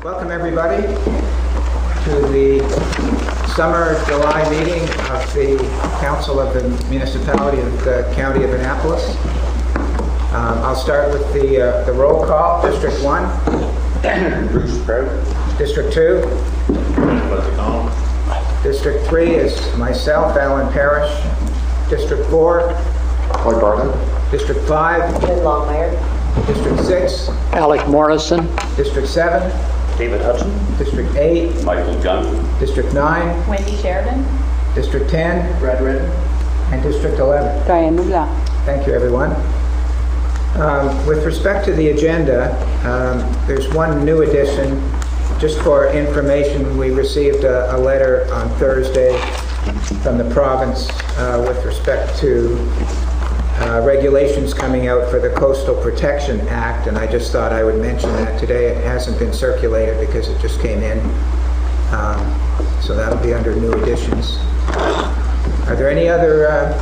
Welcome everybody to the summer July meeting of the Council of the Municipality of the County of Annapolis. I'll start with the roll call. District 1. Bruce Proud. District 2. District 3 is myself, Alan Parrish. District 4. Lloyd Barton. District 5. Lynn Longmire. District 6. Alec Morrison. District 7. David Hudson. District 8. Michael Gunn. District 9. Wendy Sheridan. District 10. Brad Redden. And District 11. Diane Mugla. Thank you, everyone. With respect to the agenda, there's one new addition. Just for information, we received a letter on Thursday from the province with respect to regulations coming out for the Coastal Protection Act, and I just thought I would mention that today. It hasn't been circulated because it just came in, so that'll be under new additions. Are there any other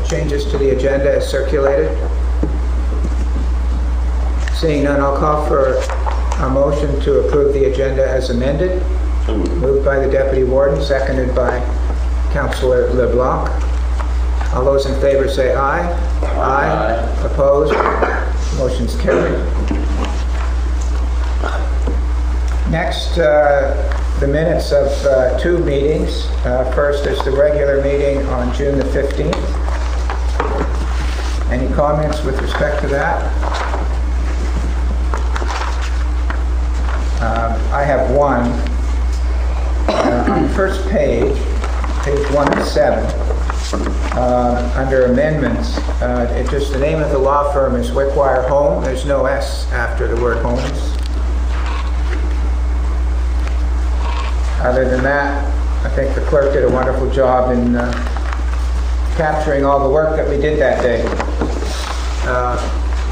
changes to the agenda as circulated? Seeing none, I'll call for a motion to approve the agenda as amended. Moved by the Deputy Warden, seconded by Councillor LeBlanc. All those in favor say aye. Aye. Opposed? Motion's carried. Next, the minutes of two meetings. First is the regular meeting on June the 15th. Any comments with respect to that? I have one. On the first page 1 of 7, under amendments, just the name of the law firm is Wickwire Home. There's no S after the word homes. Other than that, I think the clerk did a wonderful job in capturing all the work that we did that day.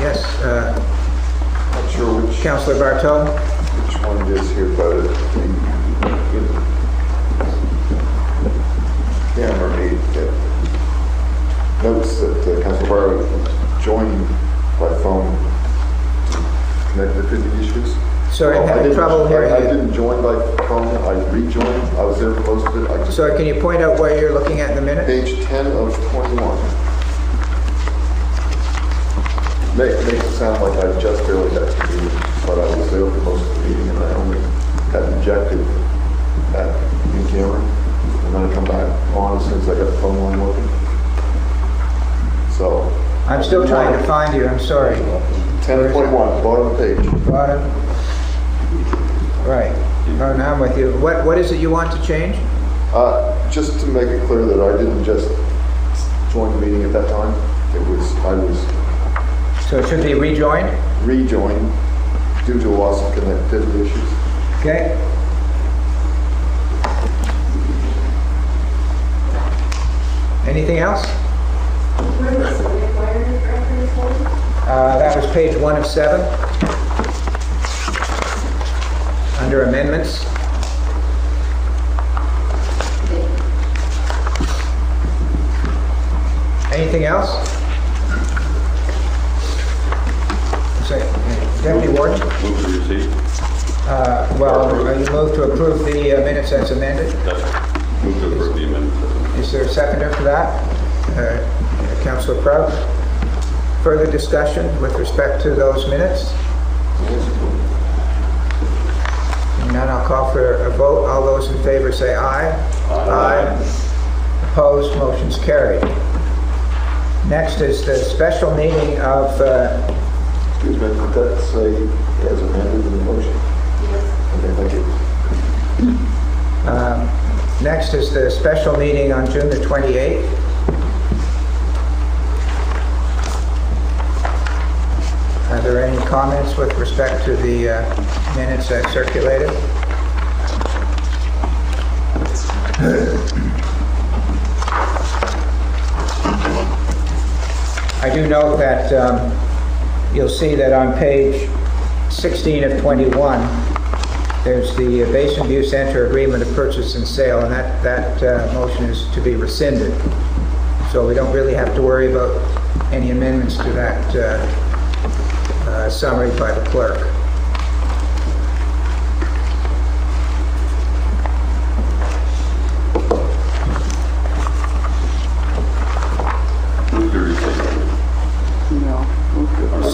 Yes, Not sure which Councillor Bartow. one it is here, but Camera 8 notes that Councilor Barrow joined by phone connected to the issues. Sorry, I'm having trouble hearing I you. didn't join by phone, I rejoined. I was there for most of it. Sorry, can you point out where you're looking at in a minute? Page 10 of 21. Makes it sound like I just barely got to the meeting, but I was there for most of the meeting and I only got ejected in camera. And then I come back on as soon as I got the phone line working. So. I'm still trying to find you, I'm sorry. 10.1, bottom of the page. Bottom. Right. Oh, now I'm with you. What is it you want to change? Just to make it clear that I didn't just join the meeting at that time. I was So it should be rejoined? rejoined due to a loss of connectivity issues. Okay. Anything else? That was page 1 of 7. Under amendments. Anything else? Deputy Warden? Move to receive. You move to approve the minutes as amended. That's move to approve the amendment. Is there a seconder for that? Councillor Prout? Further discussion with respect to those minutes? And then I'll call for a vote. All those in favor say aye. Aye. Opposed? Motion's carried. Next is the special meeting of... Excuse me, would that say as amended in the motion? Okay, thank you. Next is the special meeting on June the 28th. Are there any comments with respect to the minutes that circulated? I do note that you'll see that on page 16 of 21, there's the Basin View Center Agreement of Purchase and Sale, and that motion is to be rescinded. So we don't really have to worry about any amendments to that summary by the clerk.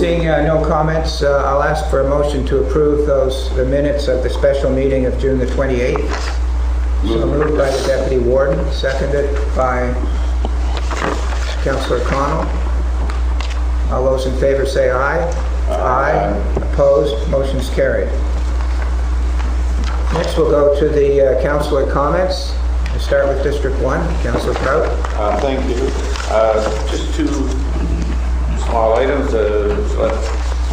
Seeing no comments, I'll ask for a motion to approve the minutes of the special meeting of June the 28th. So moved by the Deputy Warden, seconded by Councillor Connell. All those in favor say aye. Aye. Opposed? Motion's carried. Next, we'll go to the councillor comments. We'll start with District 1. Councillor Prout. Thank you. Just two small items to let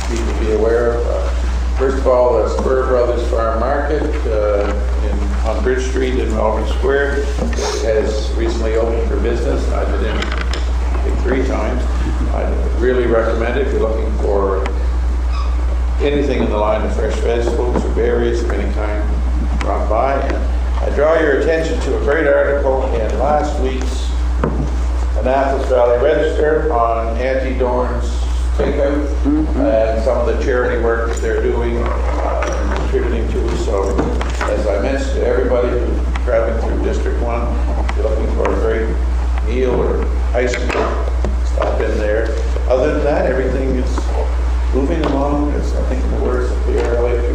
people be aware of. First of all, the Spur Brothers Farm Market on Bridge Street in Melbourne Square has recently opened for business. I've been in, I think, 3 times. I really recommend it if you're looking for anything in the line of fresh vegetables or berries of any kind. Drop by. And I draw your attention to a great article in last week's Annapolis Valley Register on Auntie Dorn's takeout and some of the charity work that they're doing and contributing to. So, as I mentioned to everybody who's traveling through District 1, if you're looking for a great meal or ice cream, stop in there. Other than that, everything is moving along. As I think the words of the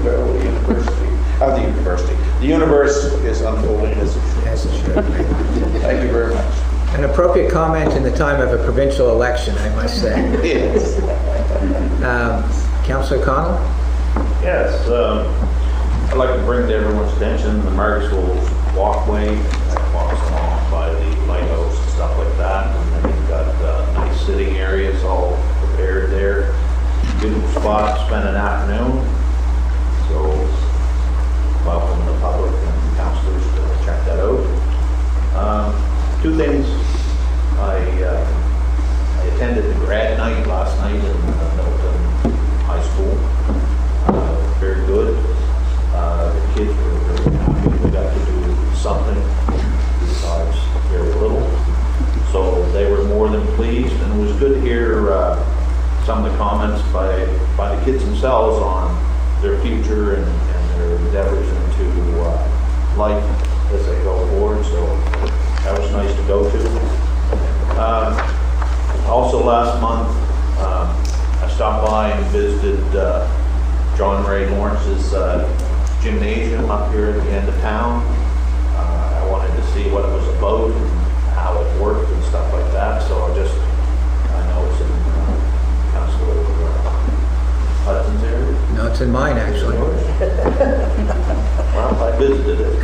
Beverly University. The universe is unfolding as it should. As it should. Thank you very much. An appropriate comment in the time of a provincial election, I must say. Yes. Councillor Connell? Yes, I'd like to bring to everyone's attention the Margaret School's walkway that walks along by the lighthouse and stuff like that. And then you've got nice sitting areas all prepared there. Good spot to spend an afternoon. So welcome the public and councillors to check that out. 2 things. I attended the grad night last night in Milton High School. Very good. The kids were very happy. We got to do something besides very little. So they were more than pleased, and it was good to hear some of the comments by the kids themselves on their future and their endeavors into life as they go forward. So that was nice to go to. Also last month, I stopped by and visited John Ray Lawrence's gymnasium up here at the end of town. I wanted to see what it was about and how it worked and stuff like that. So I know it's in Councillor Hudson's area. No, it's in mine, actually. Well, I visited it.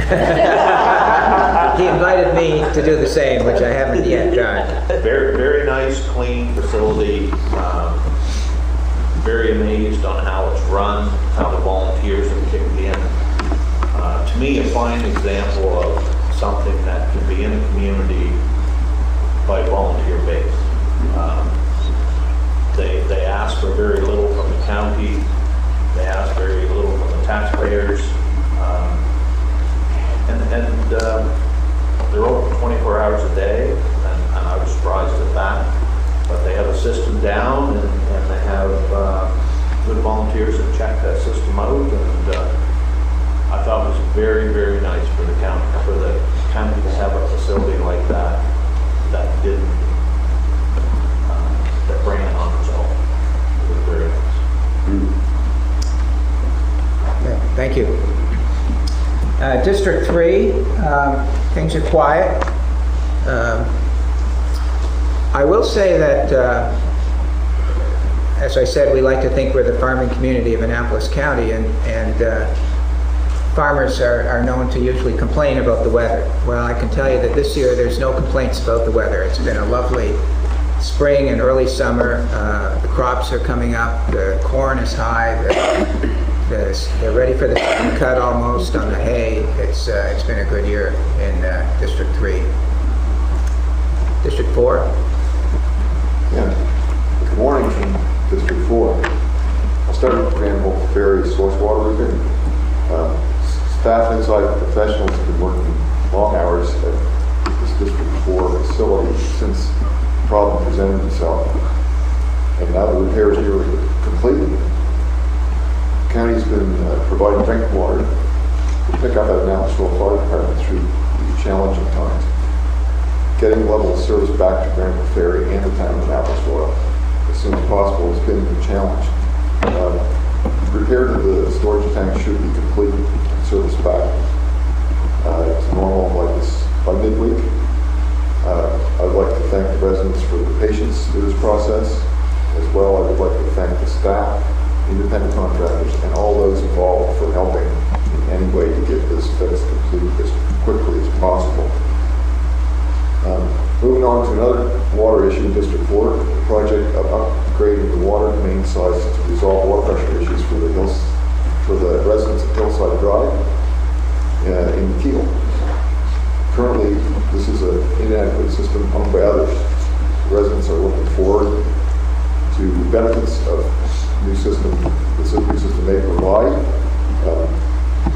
He invited me to do the same, which I haven't yet done. Very, very nice, clean facility. Very amazed on how it's run, how the volunteers have kicked in. To me, a fine example of something that can be in a community by volunteer base. They ask for very little from the county. They ask very little from the taxpayers. And they're open 24 hours a day, and I was surprised at that. But they have a system down, and they have good volunteers that check that system out. And I thought it was very, very nice for the county to have a facility like that didn't that ran on its own. It was very nice. Okay, thank you. District 3, things are quiet. I will say that, as I said, we like to think we're the farming community of Annapolis County, and farmers are known to usually complain about the weather. Well, I can tell you that this year there's no complaints about the weather. It's been a lovely spring and early summer. The crops are coming up. The corn is high. They're ready for the second cut almost on the hay. It's been a good year in District 3. District 4? Yeah. Good morning from District 4. I'll start with Granville Ferry source water roofing. Staff inside professionals have been working long hours at this District 4 facility since the problem presented itself. And now the repairs are nearly completed. The county's been providing drinking water to pick up at Nashville Fire Department through these challenging times, getting level of service back to Granville Ferry and the town of Annapolis Royal. as soon as possible has been the challenge. Repair to the storage tank should be complete and service back to normal like this by midweek. I would like to thank the residents for their patience through this process. As well, I would like to thank the staff, independent contractors, and all those involved for helping in any way to get this fix complete as quickly as possible. Moving on to another water issue in District 4, the project of upgrading the water main size to resolve water pressure issues for the residents of Hillside Drive in Kiel. Currently, this is an inadequate system owned by others. The residents are looking forward to the benefits of the new system may provide.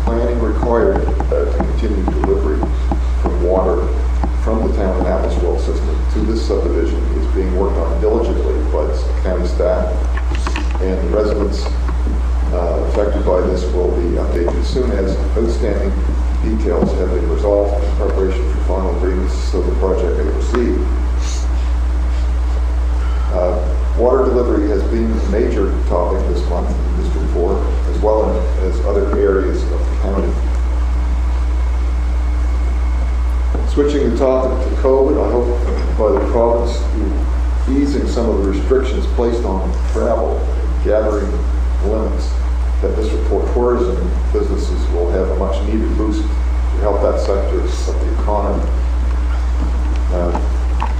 Planning required to continue delivery from water from the town of Atlaswell system to this subdivision is being worked on diligently by the county staff, and the residents affected by this will be updated as soon as outstanding details have been resolved in preparation for final agreements so the project may proceed. Water delivery has been a major topic this month in District 4, as well as other areas of the county. Switching the topic to COVID, I hope by the province easing some of the restrictions placed on travel, gathering limits, that District 4 tourism businesses will have a much needed boost to help that sector of the economy.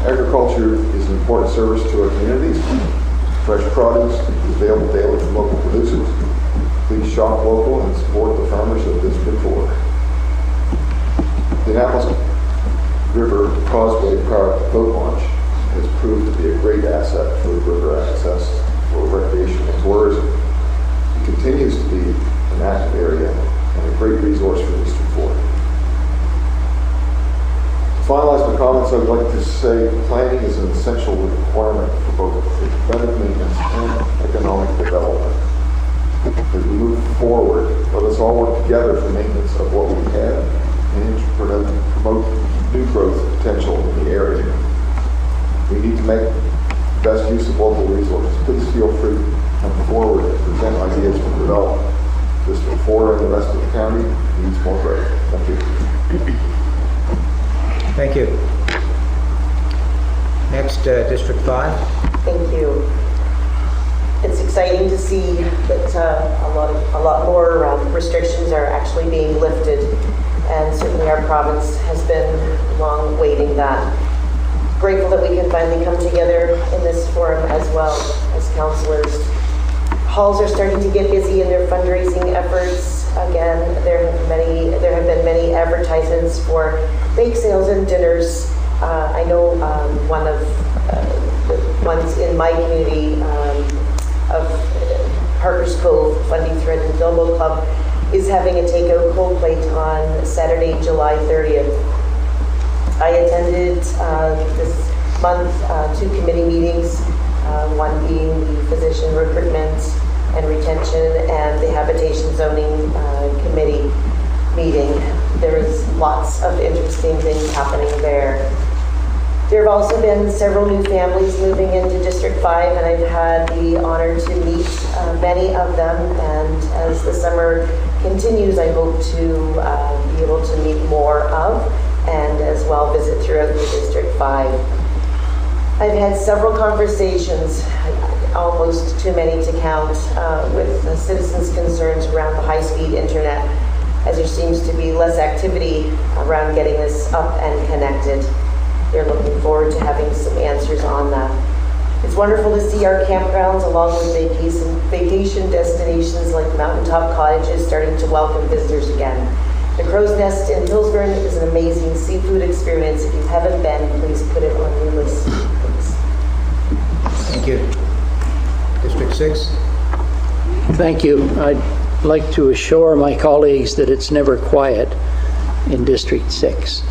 Agriculture is an important service to our communities. Fresh produce is available daily from local producers. Please shop local and support the farmers of District 4. The Annapolis River Causeway Park boat launch has proved to be a great asset for the river access for recreation and tourism. It continues to be an active area and a great resource for District 4. To finalize my comments, I would like to say planning is an essential requirement for both preventive maintenance and economic development. As we move forward, let us all work together for maintenance of what we have and to promote new growth potential in the area. We need to make the best use of local resources. Please feel free to come forward and present ideas for development. District 4 and the rest of the county needs more growth. Thank you. Thank you. Next, District 5. Thank you. It's exciting to see that a lot more restrictions are actually being lifted, and certainly our province has been long waiting that. Grateful that we can finally come together in this forum as well as councillors. Halls are starting to get busy in their fundraising efforts. Again, there have been many advertisements for bake sales and dinners. I know one of the ones in my community of Parker's Cove, Fundy Thread and Bilbo Club, is having a takeout cold plate on Saturday, July 30th. I attended this month 2 committee meetings, one being the physician recruitment and retention and the habitation zoning committee meeting. There is lots of interesting things happening there. There have also been several new families moving into District 5, and I've had the honor to meet many of them, and as the summer continues, I hope to be able to meet more of and as well visit throughout the District 5. I've had several conversations, almost too many to count, with the citizens' concerns around the high-speed internet, as there seems to be less activity around getting this up and connected. They're looking forward to having some answers on that. It's wonderful to see our campgrounds along with vacation destinations like mountaintop cottages starting to welcome visitors again. The Crow's Nest in Hillsburn is an amazing seafood experience. If you haven't been, please put it on your list. Thank you. District 6. Thank you. I'd like to assure my colleagues that it's never quiet in District 6.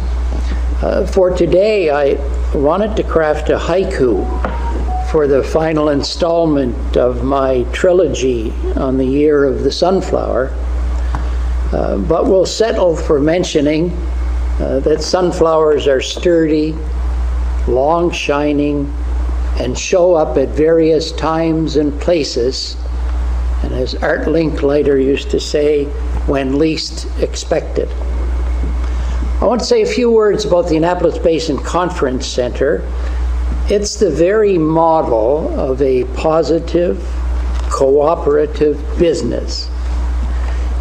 For today, I wanted to craft a haiku for the final installment of my trilogy on the year of the sunflower, but we'll settle for mentioning that sunflowers are sturdy, long shining, and show up at various times and places, and as Art Linkleiter used to say, when least expected. I want to say a few words about the Annapolis Basin Conference Center. It's the very model of a positive, cooperative business.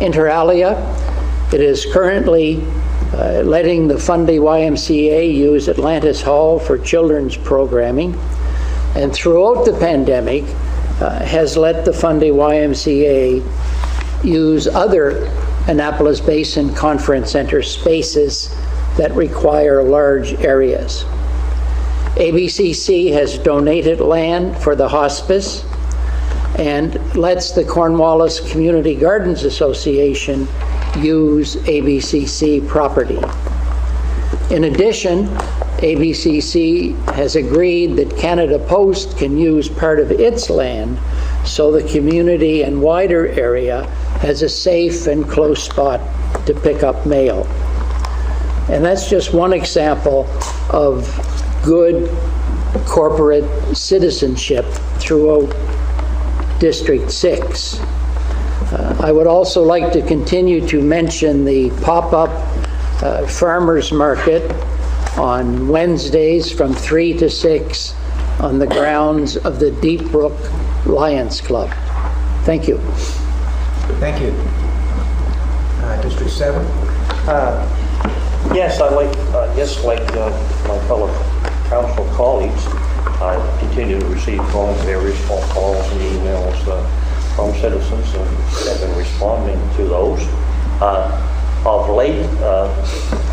Inter alia, it is currently letting the Fundy YMCA use Atlantis Hall for children's programming, and throughout the pandemic has let the Fundy YMCA use other Annapolis Basin Conference Center spaces that require large areas. ABCC has donated land for the hospice and lets the Cornwallis Community Gardens Association use ABCC property. In addition, ABCC has agreed that Canada Post can use part of its land so the community and wider area has a safe and close spot to pick up mail. And that's just one example of good corporate citizenship throughout District 6. I would also like to continue to mention the pop-up farmers market on Wednesdays from 3 to 6 on the grounds of the Deep Brook Lions Club. Thank you. Thank you. District 7? Yes, I like my fellow council colleagues, I continue to receive various phone calls and emails from citizens, and have been responding to those. Of late,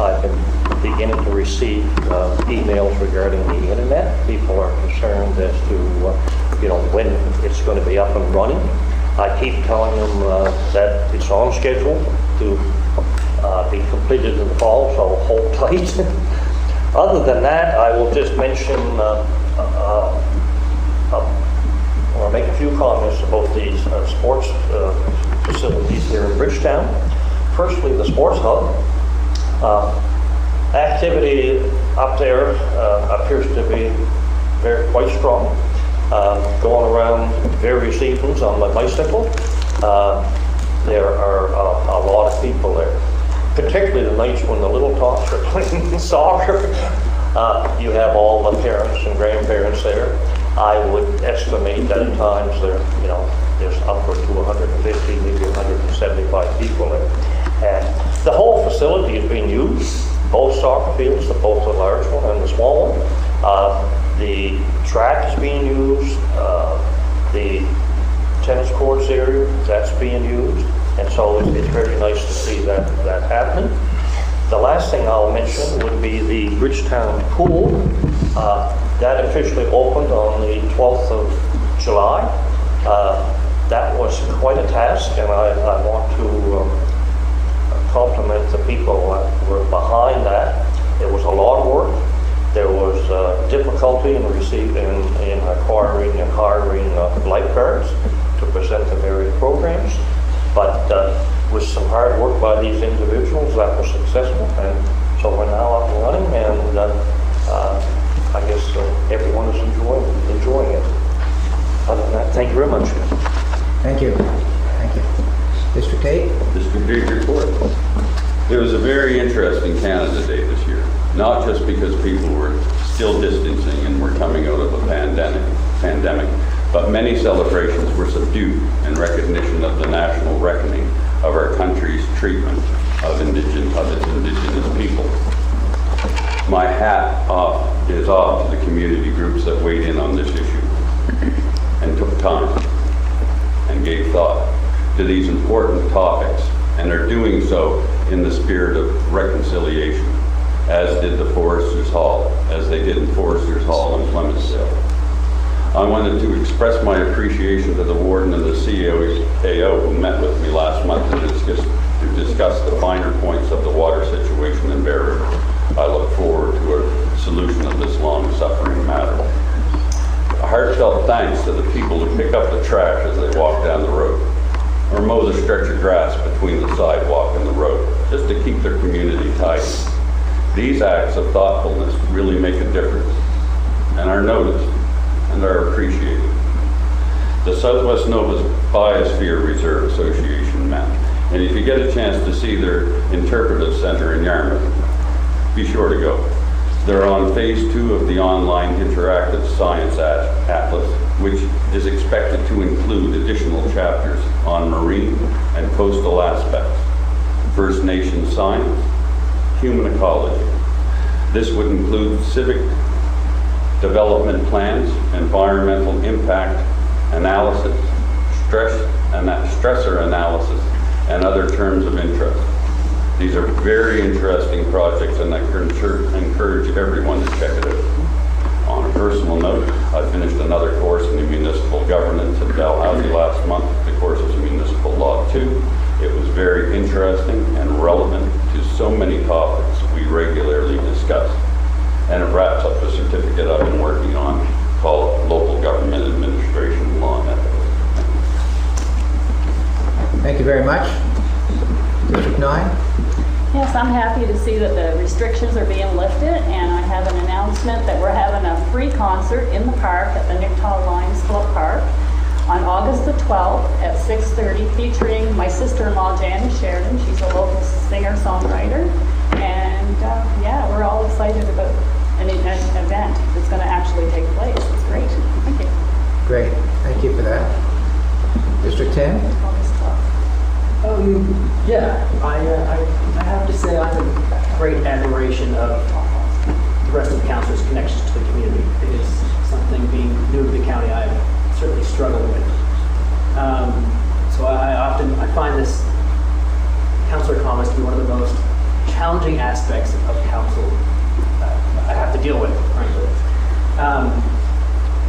I've been beginning to receive emails regarding the internet. People are concerned as to when it's going to be up and running. I keep telling them that it's on schedule to be completed in the fall, so hold tight. Other than that, I will just mention or make a few comments about these sports facilities here in Bridgetown. Firstly, the sports hub. Activity up there appears to be quite strong. Going around various evenings on my bicycle, there are a lot of people there. Particularly the nights when the little tots are playing soccer. You have all the parents and grandparents there. I would estimate that at times there's upward to 150, maybe 175 people there. And the whole facility is being used, both soccer fields, both the large one and the small one. The track is being used, the tennis courts area, that's being used. And so it's very nice to see that happening. The last thing I'll mention would be the Bridgetown Pool. That officially opened on the 12th of July. That was quite a task, and I want to compliment the people that were behind that. It was a lot of work. There was difficulty in acquiring and hiring lifeguards to present the various programs. But with some hard work by these individuals, that was successful, and so we're now up and running, and I guess everyone is enjoying it. Other than that, thank you very much. Thank you. Thank you. District 8? District 8 report. It was a very interesting Canada Day this year, not just because people were still distancing and were coming out of a pandemic, but many celebrations were subdued in recognition of the national reckoning of our country's treatment of its indigenous people. My hat is off to the community groups that weighed in on this issue and took time and gave thought to these important topics, and are doing so in the spirit of reconciliation, as they did in Foresters Hall in Clementsdale. I wanted to express my appreciation to the warden and the CAO who met with me last month to discuss the finer points of the water situation in Bear River. I look forward to a solution of this long-suffering matter. A heartfelt thanks to the people who pick up the trash as they walk down the road, or mow the stretch of grass between the sidewalk and the road, just to keep their community tidy. These acts of thoughtfulness really make a difference and are noticed, and are appreciated. The Southwest Nova Biosphere Reserve Association met, and if you get a chance to see their interpretive center in Yarmouth, be sure to go. They're on phase 2 of the online interactive science atlas, which is expected to include additional chapters on marine and coastal aspects, First Nation science, human ecology. This would include civic development plans, environmental impact analysis, stressor analysis, and other terms of interest. These are very interesting projects, and I encourage everyone to check it out. On a personal note, I finished another course in municipal governance at Dalhousie last month. The course is Municipal Law 2. It was very interesting and relevant to so many topics we regularly discuss. And it wraps up the certificate I've been working on called Local Government Administration Law and Ethics. Thank you very much. District 9? Yes, I'm happy to see that the restrictions are being lifted, and I have an announcement that we're having a free concert in the park at the Nicktoll Lions Club Park on August the 12th at 6:30, featuring my sister-in-law, Janice Sheridan. She's a local singer-songwriter, and yeah, we're all excited about an event that's going to actually take place. It's great. Thank you. Great. Thank you for that. District 10? August 12th. Yeah, I have to say I'm in great admiration of the rest of the councilors' connections to the community. It is something, being new to the county, I've certainly struggled with. So I find this councilor comments to be one of the most challenging aspects of council I have to deal with, frankly.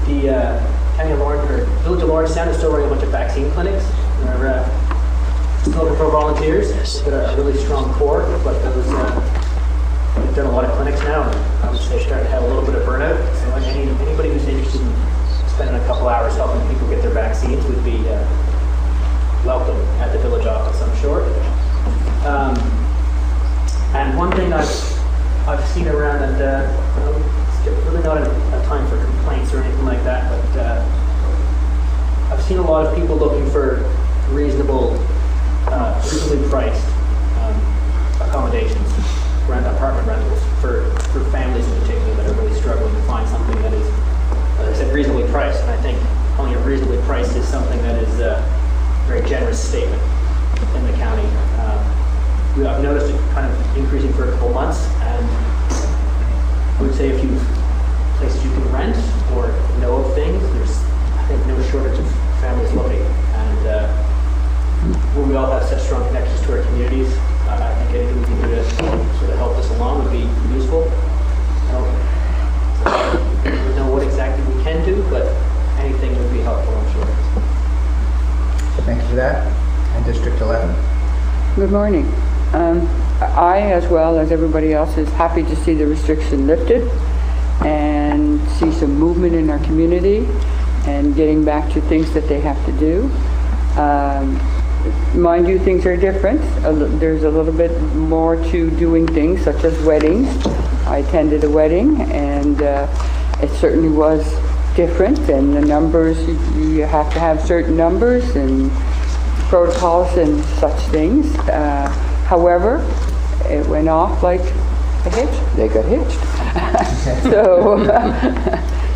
The County of Lawrence, or Village of Lawrencetown, is still running a bunch of vaccine clinics. They're still looking for volunteers. They've got a really strong core, but they've done a lot of clinics now, and I would say starting to have a little bit of burnout. So anybody who's interested in spending a couple hours helping people get their vaccines would be welcome at the village office, I'm sure. And one thing I've seen around, and it's really not a time for complaints or anything like that, but I've seen a lot of people looking for reasonably priced accommodations, apartment rentals for families in particular that are really struggling to find something that is, as I said, reasonably priced. And I think calling it reasonably priced is something that is a very generous statement in the county. I've noticed it kind of increasing for a couple months, and I would say a few places you can rent or know of things. There's, I think, no shortage of families looking, and when we all have such strong connections to our communities, I think anything we can do to sort of help us along would be useful. I don't know what exactly we can do, but anything would be helpful, I'm sure. Thank you for that. And District 11? Good morning. I, as well as everybody else, is happy to see the restriction lifted and see some movement in our community and getting back to things that they have to do. Mind you, things are different. There's a little bit more to doing things, such as weddings. I attended a wedding, and it certainly was different, and the numbers, you have to have certain numbers and protocols and such things. However, it went off like a hitch. They got hitched.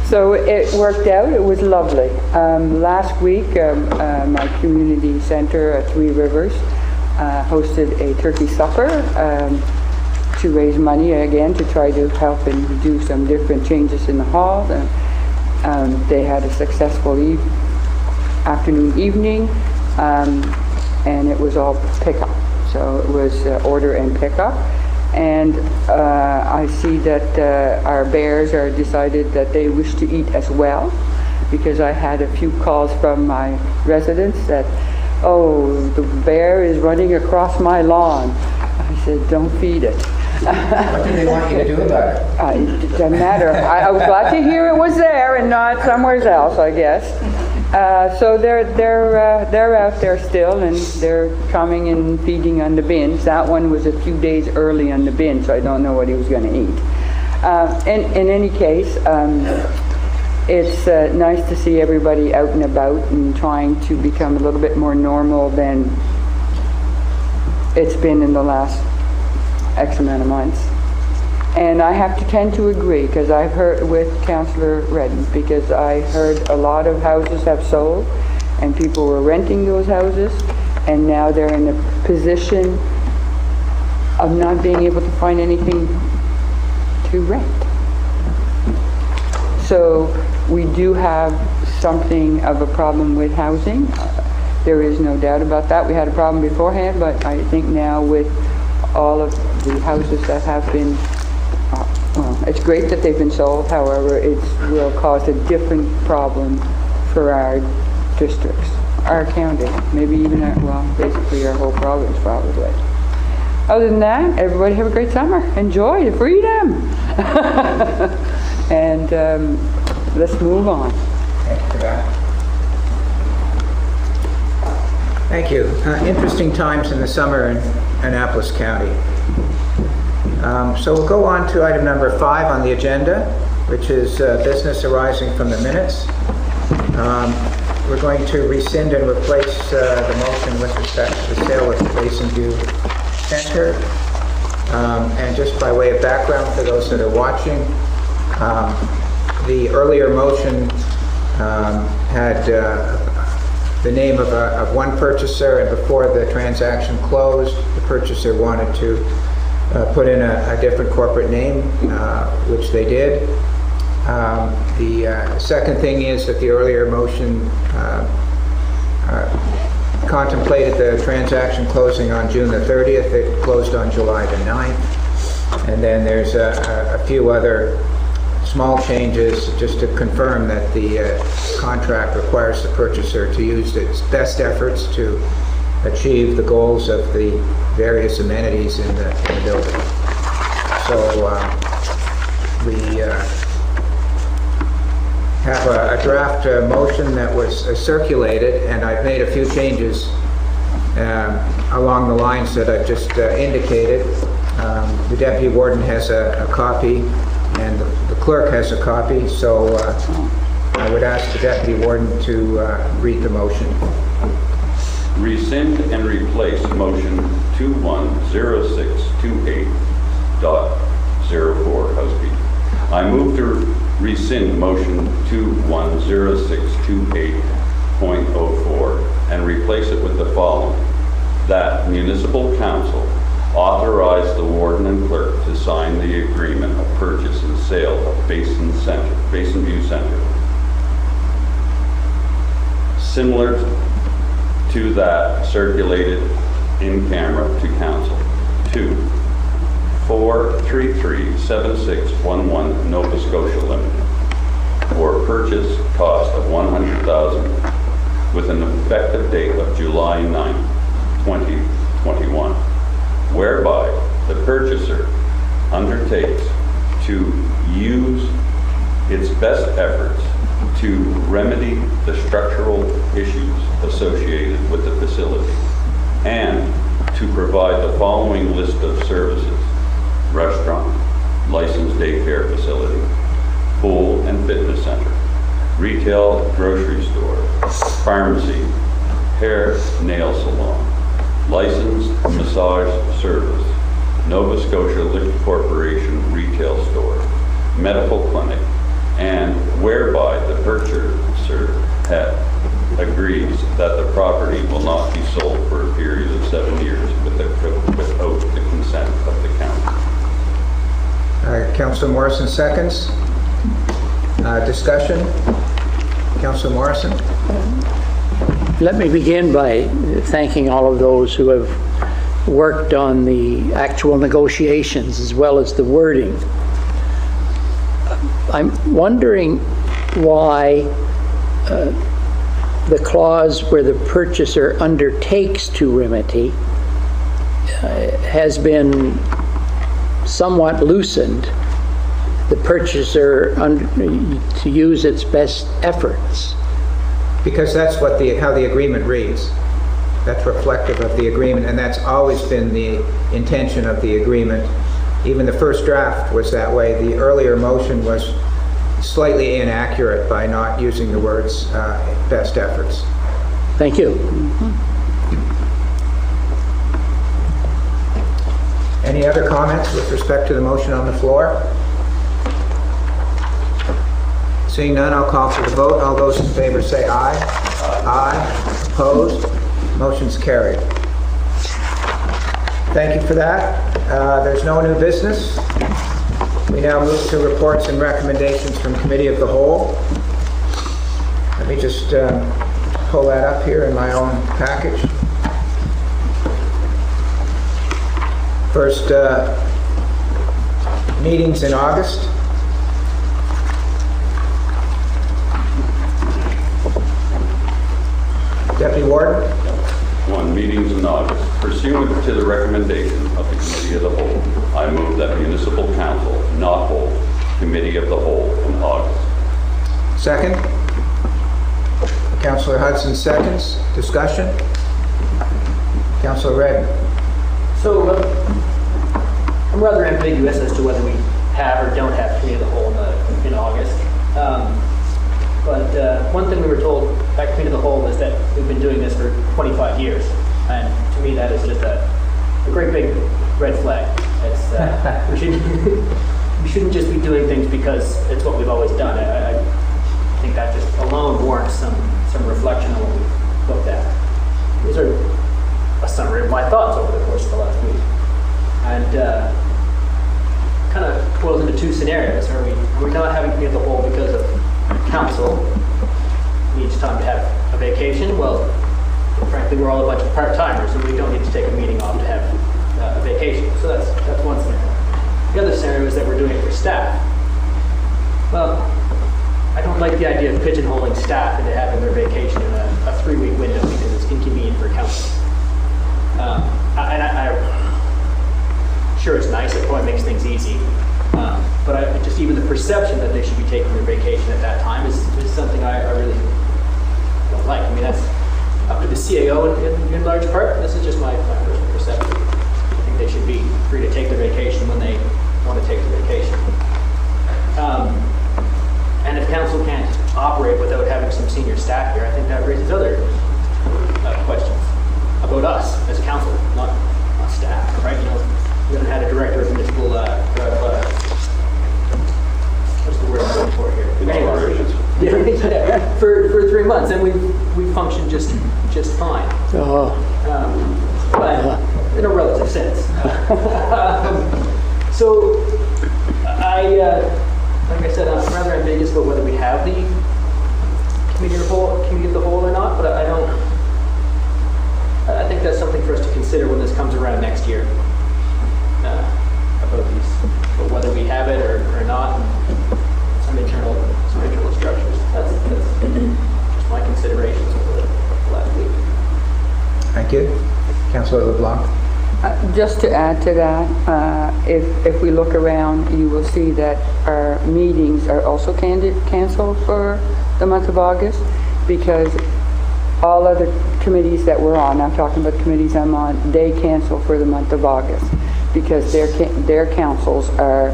So it worked out. It was lovely. Last week, my community center at Three Rivers hosted a turkey supper to raise money again to try to help and do some different changes in the hall. They had a successful afternoon, evening, and it was all pickup. So it was order and pickup. And I see that our bears are decided that they wish to eat as well, because I had a few calls from my residents that, oh, the bear is running across my lawn. I said, don't feed it. What do they want you to do about it? It doesn't matter. I was glad to hear it was there and not somewhere else, I guess. So they're out there still, and they're coming and feeding on the bins. That one was a few days early on the bin, so I don't know what he was going to eat. In any case, it's nice to see everybody out and about and trying to become a little bit more normal than it's been in the last X amount of months. And I have to tend to agree, because I've heard with Councillor Redden, because I heard a lot of houses have sold and people were renting those houses, and now they're in a position of not being able to find anything to rent. So we do have something of a problem with housing. There is no doubt about that. We had a problem beforehand, but I think now with all of the houses that have been, well, it's great that they've been sold, however, it will cause a different problem for our districts, our county, maybe even our, well, basically our whole province probably. Other than that, everybody have a great summer. Enjoy the freedom. And let's move on. Thank you for that. Thank you. Interesting times in the summer in Annapolis County. So we'll go on to item number 5 on the agenda, which is business arising from the minutes. We're going to rescind and replace the motion with respect to the sale of the Basin View Center. And just by way of background for those that are watching, the earlier motion had the name of one purchaser, and before the transaction closed, the purchaser wanted to put in a different corporate name, which they did. The second thing is that the earlier motion contemplated the transaction closing on June the 30th. It closed on July the 9th. And then there's a few other small changes just to confirm that the contract requires the purchaser to use its best efforts to achieve the goals of the various amenities in the building. So we have a draft motion that was circulated, and I've made a few changes along the lines that I've just indicated. The Deputy Warden has a copy, and the clerk has a copy, so I would ask the Deputy Warden to read the motion. Rescind and replace motion 210628.04 housekeeping. I move to rescind motion 210628.04 and replace it with the following: that municipal council authorize the warden and clerk to sign the agreement of purchase and sale of Basin View Center, similar to that circulated in camera to council. 2, 4337611 Nova Scotia Limited, for a purchase cost of $100,000 with an effective date of July 9, 2021, whereby the purchaser undertakes to use its best efforts to remedy the structural issues associated with the facility, and to provide the following list of services: restaurant, licensed daycare facility, pool and fitness center, retail grocery store, pharmacy, hair nail salon, licensed massage service, Nova Scotia Liquor Corporation retail store, medical clinic, and whereby the purchaser agrees that the property will not be sold for a period of 7 years without the consent of the county. Councillor Morrison seconds. Discussion. Councillor Morrison. Let me begin by thanking all of those who have worked on the actual negotiations as well as the wording. I'm wondering why the clause where the purchaser undertakes to remedy has been somewhat loosened. The purchaser to use its best efforts. Because that's what how the agreement reads. That's reflective of the agreement, and that's always been the intention of the agreement. Even the first draft was that way. The earlier motion was slightly inaccurate by not using the words best efforts. Thank you. Any other comments with respect to the motion on the floor? Seeing none, I'll call for the vote. All those in favor say aye. Aye. Opposed? Motion's carried. Thank you for that. There's no new business. We now move to reports and recommendations from Committee of the Whole. Let me just pull that up here in my own package. First, meetings in August. Deputy Warden. 1. Meetings in August. Pursuant to the recommendation of the Committee of the Whole, I move that Municipal Council not hold Committee of the Whole in August. Second. Councillor Hudson seconds. Discussion. Councillor Redden. So I'm rather ambiguous as to whether we have or don't have Committee of the Whole in August. But one thing we were told at Committee of the Whole is that we've been doing this for 25 years. And to me, that is just a great big red flag. It's, we shouldn't just be doing things because it's what we've always done. I think that just alone warrants some reflection on what we've looked at. These are a summary of my thoughts over the course of the last week. And kind of boils into two scenarios. Are we not having Committee of the Whole because of council needs time to have a vacation? Well, frankly, we're all a bunch of part-timers and we don't need to take a meeting off to have a vacation. So that's one scenario. The other scenario is that we're doing it for staff. Well, I don't like the idea of pigeonholing staff into having their vacation in a 3-week window because it's inconvenient for council. Sure, it's nice, it probably makes things easy. But just even the perception that they should be taking their vacation at that time is something I really don't like. I mean, that's up to the CAO in large part. This is just my personal perception. I think they should be free to take their vacation when they want to take their vacation. And if council can't operate without having some senior staff here, I think that raises other questions about us as a council, not staff, right? You know, we haven't had a director of municipal, what's the word I'm looking for here? Yeah, for 3 months, and we functioned just fine. But in a relative sense. So like I said, I'm rather ambiguous about whether we have the Committee of the Whole or not, but I think that's something for us to consider when this comes around next year. About whether we have it or not, and some internal structures. That's just my considerations over the last week. Thank you. Councillor LeBlanc. Just to add to that, if we look around, you will see that our meetings are also canceled for the month of August, because all other committees that we're on, I'm talking about committees I'm on, they cancel for the month of August because their councils are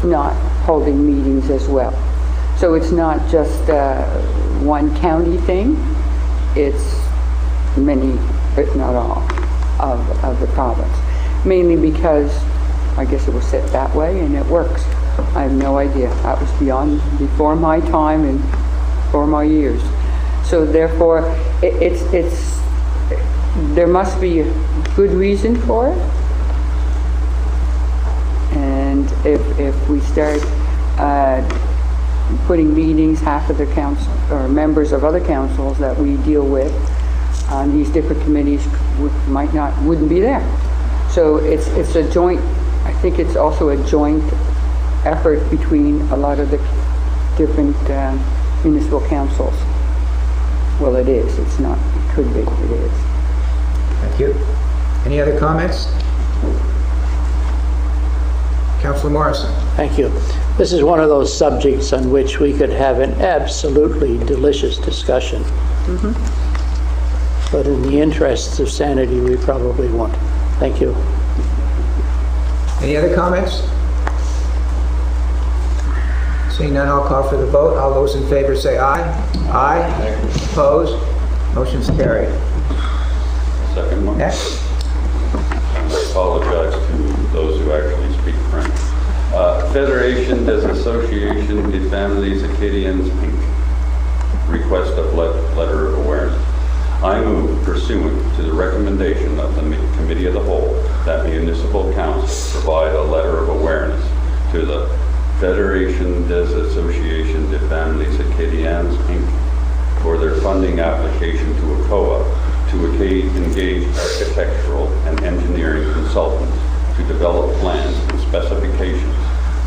not holding meetings as well. So it's not just one county thing, it's many, if not all, of the province. Mainly because I guess it was set that way and it works. I have no idea. That was before my time and before my years. So therefore, there must be a good reason for it. And if we start putting meetings, half of the council or members of other councils that we deal with on these different committees wouldn't be there. So it's a joint. I think it's also a joint effort between a lot of the different municipal councils. Well, it is. It's not. It could be. It is. Thank you. Any other comments? Councillor Morrison. Thank you. This is one of those subjects on which we could have an absolutely delicious discussion. But in the interests of sanity, we probably won't. Thank you. Any other comments? Seeing none, I'll call for the vote. All those in favor say aye. Aye. Opposed? Motion's carried. Second one. Next. I apologize to those who actually speak French. Fédération des Associations des Familles Acadiennes, Inc. Request of letter of awareness. I move, pursuant to the recommendation of the Committee of the Whole, that Municipal Council provide a letter of awareness to the Fédération des Associations des Familles Acadiennes, Inc. for their funding application to ACOA to engage architectural and engineering consultants to develop plans and specifications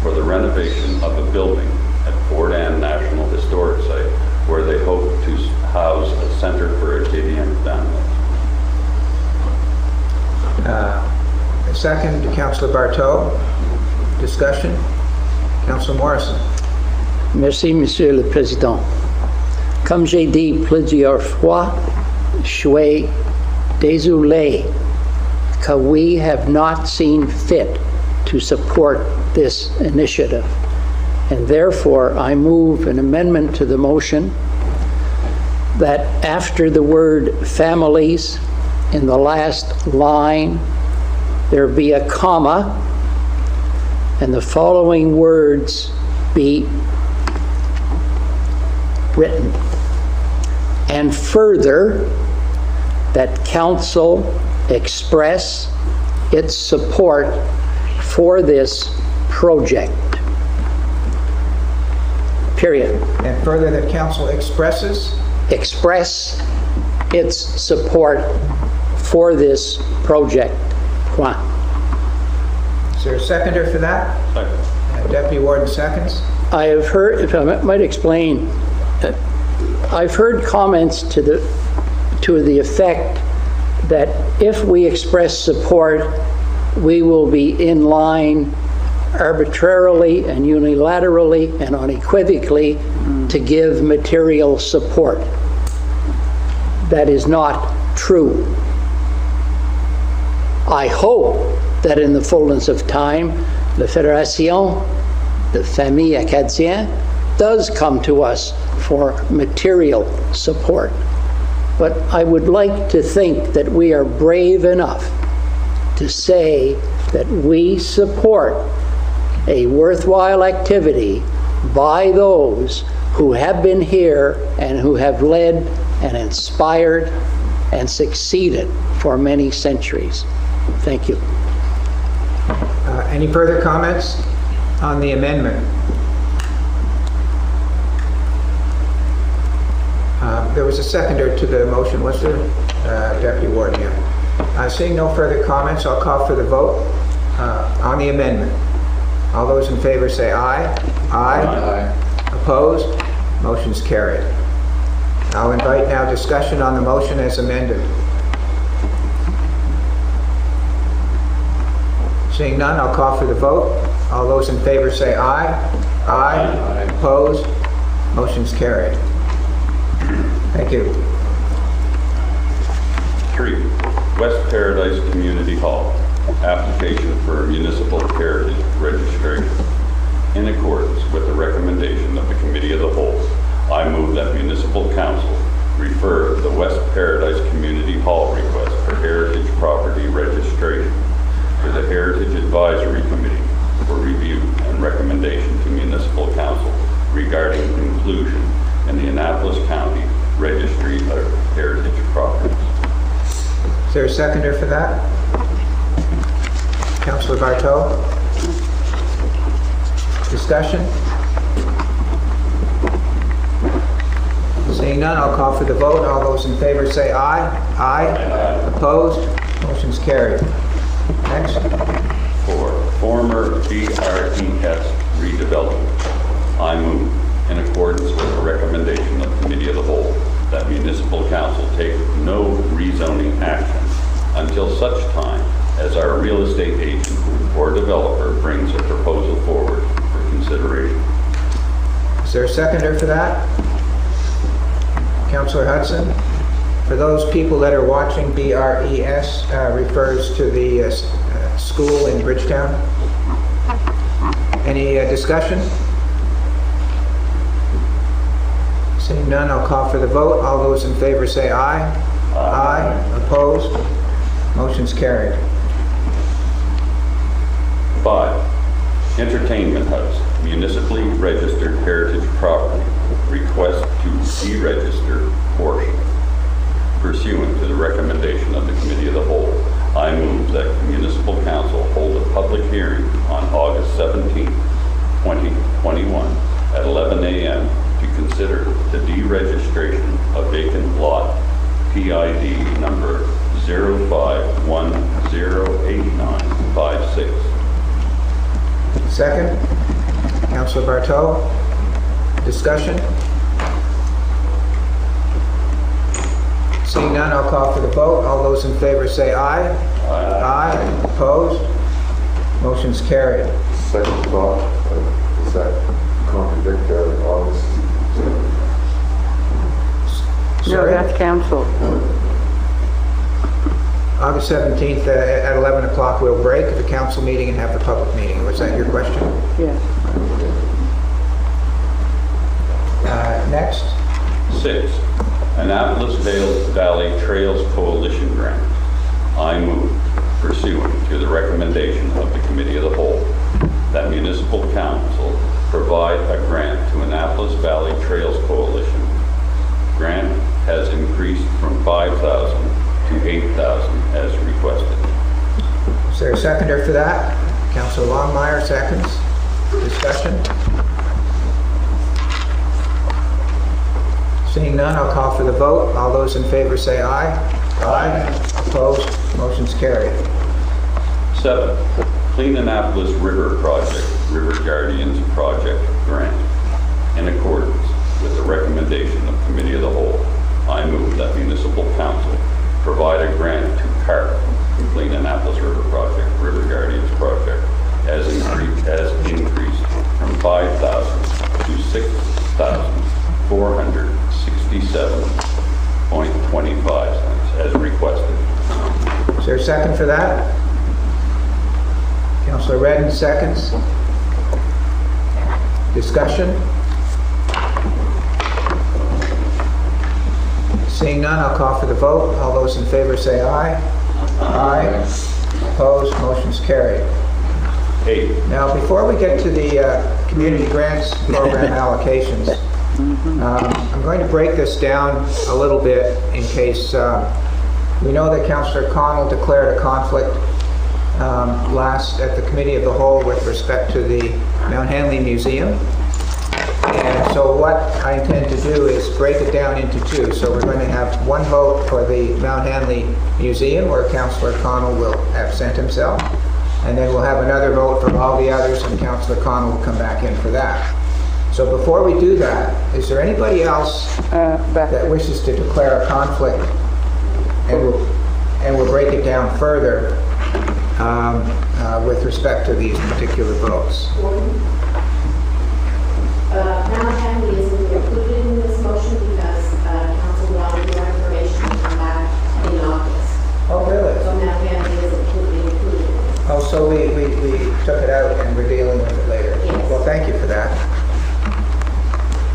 for the renovation of a building at Fort Anne National Historic Site where they hope to house a center for Acadian families. Second, Councillor Barteau. Discussion. Councillor Morrison. Merci, Monsieur le Président. Comme j'ai dit plusieurs fois, je suis désolé que we have not seen fit to support this initiative. And therefore, I move an amendment to the motion that after the word families in the last line, there be a comma and the following words be written. And further, that council express its support for this project. Period. And further, that council express its support for this project. Point. Is there a seconder for that? Second. Deputy Warden seconds. I have heard, if I might explain, I've heard comments to the effect that if we express support, we will be in line arbitrarily and unilaterally and unequivocally to give material support. That is not true. I hope that in the fullness of time, the Fédération des Familles Acadiennes does come to us for material support. But I would like to think that we are brave enough to say that we support a worthwhile activity by those who have been here and who have led and inspired and succeeded for many centuries. Thank you. Any further comments on the amendment? There was a seconder to the motion, was there? Deputy Warden, yeah. Seeing no further comments, I'll call for the vote on the amendment. All those in favor say aye. Aye. Aye. Opposed? Motion's carried. I'll invite now discussion on the motion as amended. Seeing none, I'll call for the vote. All those in favor say aye. Aye. Aye. Opposed? Motion's carried. Thank you. 3, West Paradise Community Hall. Application for municipal heritage registration. In accordance with the recommendation of the Committee of the Whole, I move that Municipal Council refer the West Paradise Community Hall request for heritage property registration to the Heritage Advisory Committee for review and recommendation to Municipal Council regarding inclusion in the Annapolis County Registry of Heritage Properties. Is there a seconder for that? Councillor Barteau. Discussion? Seeing none, I'll call for the vote. All those in favor say aye. Aye. Aye. Opposed? Motion's carried. Next. 4, former BRES redevelopment. I move, in accordance with the recommendation of the Committee of the Whole, that Municipal Council take no rezoning action until such time as our real estate agent or developer brings a proposal forward for consideration. Is there a seconder for that? Councillor Hudson. For those people that are watching, BRES refers to the school in Bridgetown. Any discussion? Seeing none, I'll call for the vote. All those in favor say aye. Aye. Opposed? Motion's carried. 5, Entertainment House, municipally registered heritage property, request to deregister portion. Pursuant to the recommendation of the Committee of the Whole, I move that the Municipal Council hold a public hearing on August 17, 2021 at 11 a.m. to consider the deregistration of vacant lot PID number 05108956. Second, Councilor Bartow. Discussion? Seeing none, I'll call for the vote. All those in favor say aye. Aye. Opposed? Motion's carried. Second thought, does that contradict August? No, Sorry? that's council. August 17th at 11 o'clock we'll break the council meeting and have the public meeting. Was that your question? Yes. Next. 6, Annapolis Valley Trails Coalition Grant. I move, pursuant to the recommendation of the Committee of the Whole, that Municipal Council provide a grant to Annapolis Valley Trails Coalition. Grant has increased from $5,000 to $8,000 as requested. Is there a seconder for that? Councilor Longmire seconds. Discussion? Seeing none, I'll call for the vote. All those in favor say aye. Aye. Opposed? Motion's carried. 7, Clean Annapolis River Project, River Guardians Project Grant. In accordance with the recommendation of Committee of the Whole, I move that Municipal Council provide a grant to CARP, Clean Annapolis River Project, River Guardians Project, as increased from $5,000 to $6,467.25 as requested. Is there a second for that? Councilor Redden seconds. Discussion? Seeing none, I'll call for the vote. All those in favor say aye. Aye. Opposed? Motion's carried. 8, Now, before we get to the community grants program allocations, I'm going to break this down a little bit in case we know that Councillor Connell declared a conflict last at the Committee of the Whole with respect to the Mount Hanley Museum. And so what I intend to do is break it down into two. So we're going to have one vote for the Mount Hanley Museum, where Councillor Connell will absent himself. And then we'll have another vote for all the others, and Councillor Connell will come back in for that. So before we do that, is there anybody else that wishes to declare a conflict? And we'll break it down further with respect to these particular votes. Mount Hanley isn't included in this motion because council wanted more information to come back in August. Oh, really? So Mount Hanley isn't included. Oh, so we took it out and we're dealing with it later? Yes. Well, thank you for that.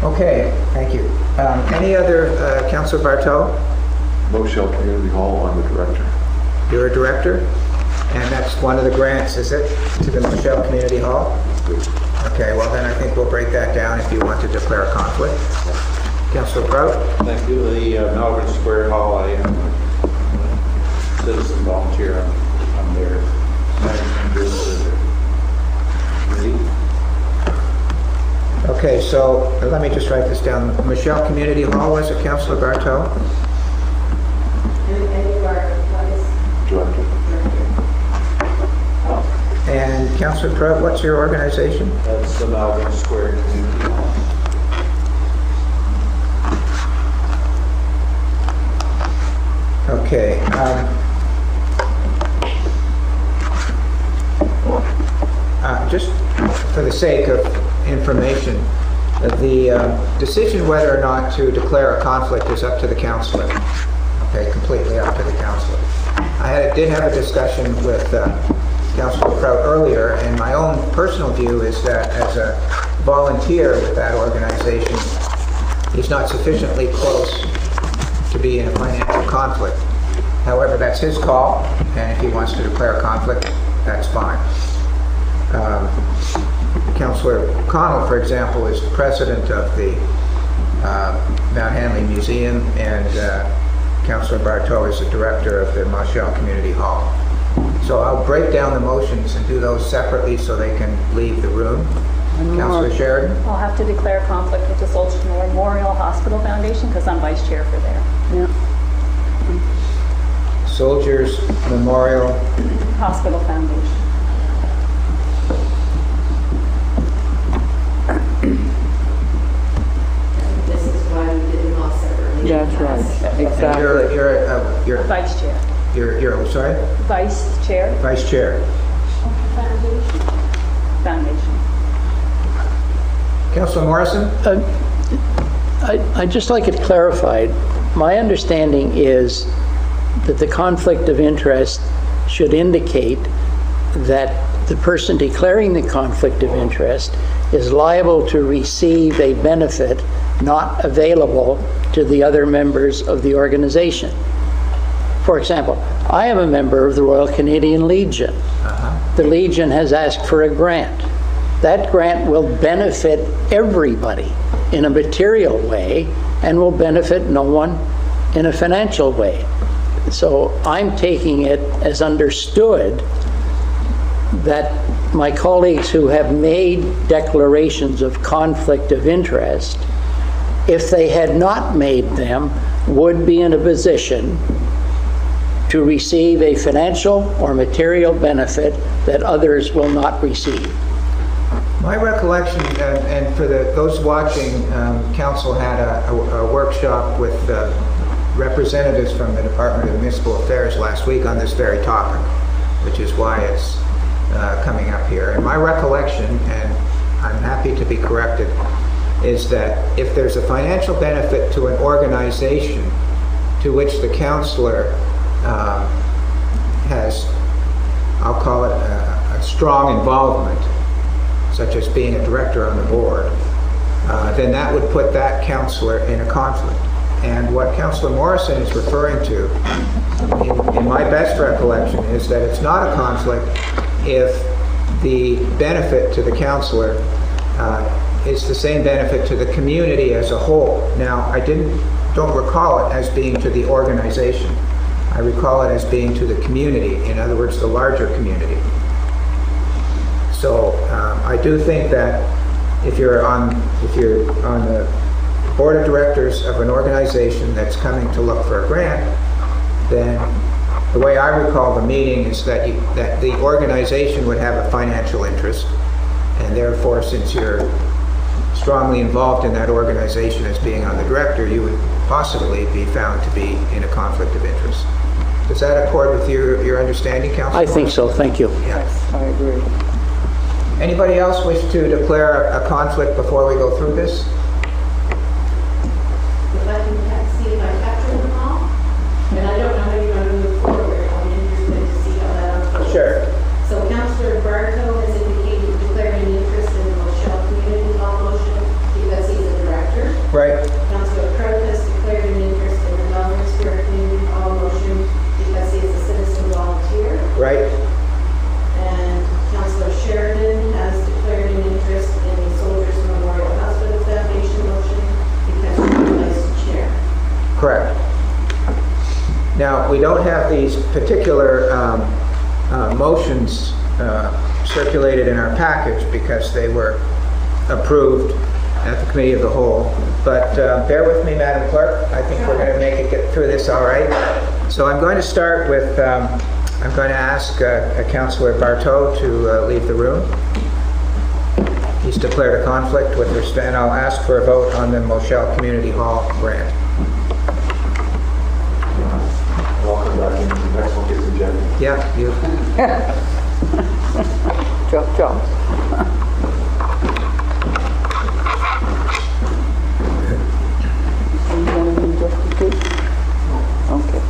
Okay, thank you. Any other, Councillor Bartow? Moshel Community Hall, I'm the director. You're a director? And that's one of the grants, is it, to the Moshel Community Hall? Okay, well then I think we'll break that down if you want to declare a conflict. Councillor Prout? Thank you. The Melbourne Square Hall, I am a citizen volunteer. I'm there. Okay, so let me just write this down. Moshel Community Hall, was it, Councillor Bartow? And you are Director. And Councillor Prout, what's your organization? That's the Melbourne Square Community Hall. Okay. Just for the sake of information, the decision whether or not to declare a conflict is up to the councillor. Okay, completely up to the councillor. I did have a discussion with Councillor Prout earlier, and my own personal view is that as a volunteer with that organization, he's not sufficiently close to be in a financial conflict. However, that's his call, and if he wants to declare a conflict, that's fine. Councillor Connell, for example, is president of the Mount Hanley Museum, and Councillor Bartow is the director of the Montreal Community Hall. So I'll break down the motions and do those separately so they can leave the room. Councillor Sheridan? I'll have to declare a conflict with the Soldiers Memorial Hospital Foundation because I'm vice chair for there. Soldiers Memorial Hospital Foundation. This is why we did them all separately. That's right, exactly. You're Vice chair. you're sorry? Vice chair. Vice chair. Foundation. Councillor Morrison? I'd just like it clarified. My understanding is that the conflict of interest should indicate that the person declaring the conflict of interest is liable to receive a benefit not available to the other members of the organization. For example, I am a member of the Royal Canadian Legion. The Legion has asked for a grant. That grant will benefit everybody in a material way and will benefit no one in a financial way. So I'm taking it as understood that my colleagues who have made declarations of conflict of interest, if they had not made them, would be in a position to receive a financial or material benefit that others will not receive. My recollection, and for those watching, Council had a workshop with representatives from the Department of Municipal Affairs last week on this very topic, which is why it's coming up here. And my recollection, and I'm happy to be corrected, is that if there's a financial benefit to an organization to which the councillor has, I'll call it a strong involvement, such as being a director on the board, then that would put that councillor in a conflict. And what Councillor Morrison is referring to, in my best recollection, is that it's not a conflict if the benefit to the councillor is the same benefit to the community as a whole. Now, I don't recall it as being to the organization. I recall it as being to the community, in other words, the larger community. So I do think that if you're on the board of directors of an organization that's coming to look for a grant, then the way I recall the meeting is that the organization would have a financial interest, and therefore, since you're strongly involved in that organization as being on the director, you would possibly be found to be in a conflict of interest. Does that accord with your understanding, Councillor? I think so, thank you. Yes. I agree. Anybody else wish to declare a conflict before we go through this? If I can see if I capture them all, and I don't know how you're going to move forward, I'm interested to see how that unfolds. Sure. So Councillor Bartow has indicated declaring an interest in the Montreal Community Hall motion because he's a director. Right. Councillor Crowe has declared an interest in the Melbourne Square Community Hall motion because he is a citizen volunteer. Right. And Councillor Sheridan has declared an interest in the Soldiers Memorial Hospital Foundation motion because he's the vice chair. Correct. Now, we don't have these particular motions circulated in our package because they were approved at the Committee of the Whole. But bear with me, Madam Clerk. I think we're going to make it get through this all right. So I'm going to start with, I'm going to ask Councillor Bartow to leave the room. He's declared a conflict with respect, and I'll ask for a vote on the Montreal Community Hall grant. I'll come back and the next one gets agenda. Yeah, you. Chop, chop. Are you going to be just okay.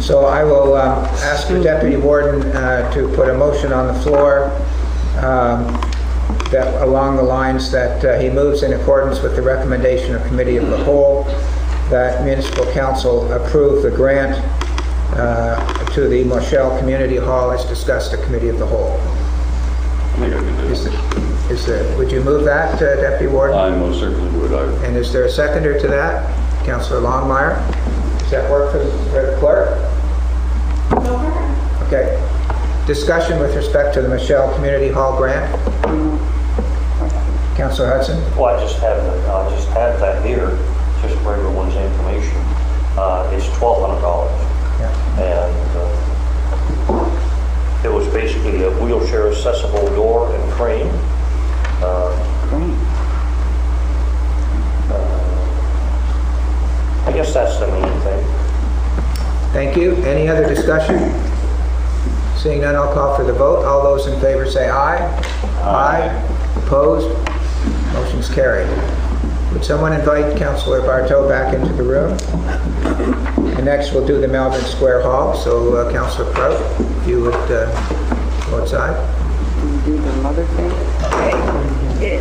So I will ask the Deputy Warden to put a motion on the floor that along the lines that he moves in accordance with the recommendation of Committee of the Whole, that Municipal Council approve the grant to the Moshel Community Hall as discussed at Committee of the Whole. I think I can do it. Would you move that, Deputy Warden? I most certainly would. And is there a seconder to that? Councillor Longmire? Does that work for the clerk? Okay. Discussion with respect to the Moshel Community Hall grant? Councillor Hudson? Well, I just have that here, just for everyone's information. It's $1,200. Yeah. And it was basically a wheelchair accessible door and frame. I guess that's the main thing. Thank you. Any other discussion? Seeing none, I'll call for the vote. All those in favor say aye. Aye. Opposed? Motion's carried. Would someone invite Councillor Bartow back into the room? And next we'll do the Melbourne Square Hall. So Councillor Prout, if you would go outside. Do the mother thing. Okay.